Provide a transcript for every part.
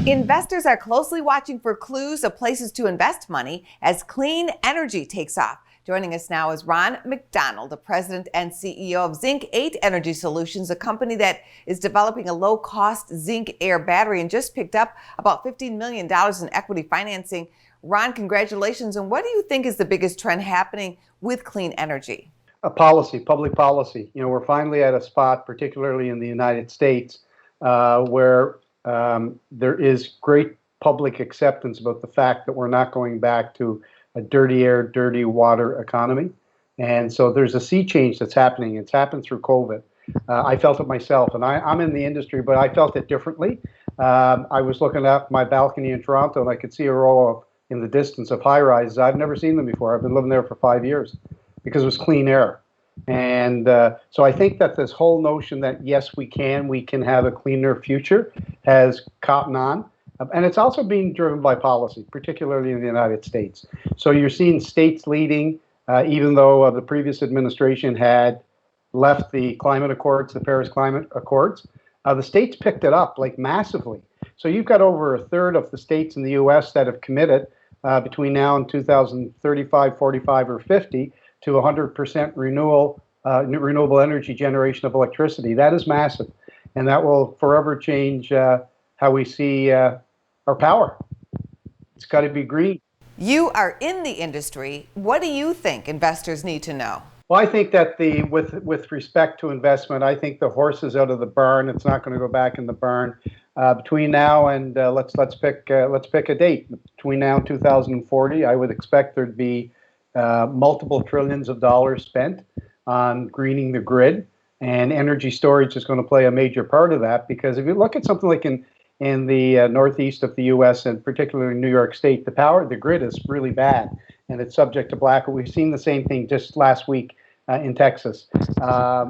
Investors are closely watching for clues of places to invest money as clean energy takes off. Joining us now is Ron MacDonald, the president and CEO of Zinc8 Energy Solutions, a company that is developing a low-cost zinc air battery and just picked up about $15 million in equity financing. Ron, congratulations. And what do you think is the biggest trend happening with clean energy? Public policy. We're finally at a spot, particularly in the United States, where there is great public acceptance about the fact that we're not going back to a dirty air, dirty water economy. And so there's a sea change that's happening. It's happened through COVID. I felt it myself, and I'm in the industry, but I felt it differently. I was looking out my balcony in Toronto, and I could see a row in the distance of high-rises. I've never seen them before. I've been living there for 5 years because it was clean air. And so I think that this whole notion that, yes, we can have a cleaner future has caught on. And it's also being driven by policy, particularly in the United States. So you're seeing states leading, even though the previous administration had left the climate accords, the Paris Climate Accords. The states picked it up like massively. So you've got over a third of the states in the U.S. that have committed between now and 2035, 45, or 50 to 100% renewable energy generation of electricity. That is massive, and that will forever change how we see our power. It's got to be green. You are in the industry. What do you think investors need to know? Well, I think that with respect to investment, I think the horse is out of the barn. It's not going to go back in the barn. Between now and let's pick a date. Between now and 2040, I would expect there'd be multiple trillions of dollars spent on greening the grid, and energy storage is going to play a major part of that. Because if you look at something like in the northeast of the U.S. and particularly New York State, the grid is really bad, and it's subject to blackout. We've seen the same thing just last week in Texas,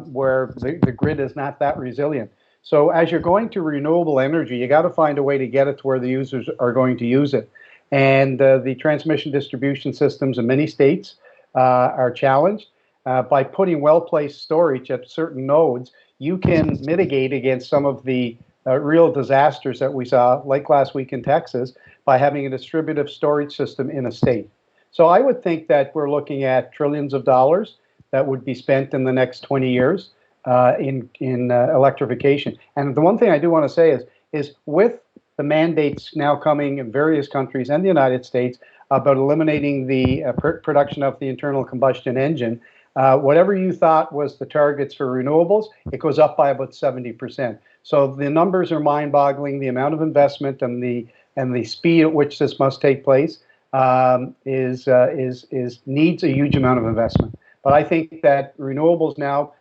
where the grid is not that resilient. So as you're going to renewable energy, you got to find a way to get it to where the users are going to use it. And the transmission distribution systems in many states are challenged. By putting well-placed storage at certain nodes, you can mitigate against some of the real disasters that we saw, like last week in Texas, by having a distributive storage system in a state. So I would think that we're looking at trillions of dollars that would be spent in the next 20 years in electrification. And the one thing I do want to say is with the mandates now coming in various countries and the United States about eliminating the production of the internal combustion engine, whatever you thought was the targets for renewables, it goes up by about 70%. So the numbers are mind-boggling. The amount of investment and the speed at which this must take place needs a huge amount of investment. But I think that renewables now,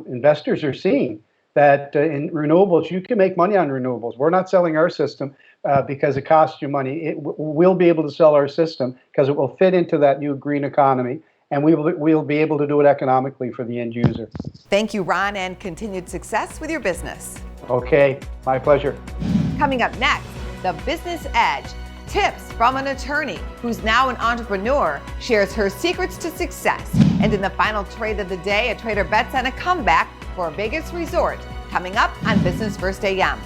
investors are seeing that in renewables, you can make money on renewables. We're not selling our system because it costs you money. We'll be able to sell our system because it will fit into that new green economy, and we'll be able to do it economically for the end user. Thank you, Ron, and continued success with your business. Okay, my pleasure. Coming up next, the Business Edge. Tips from an attorney who's now an entrepreneur shares her secrets to success. And in the final trade of the day, a trader bets on a comeback for Vegas resort. Coming up on Business First AM.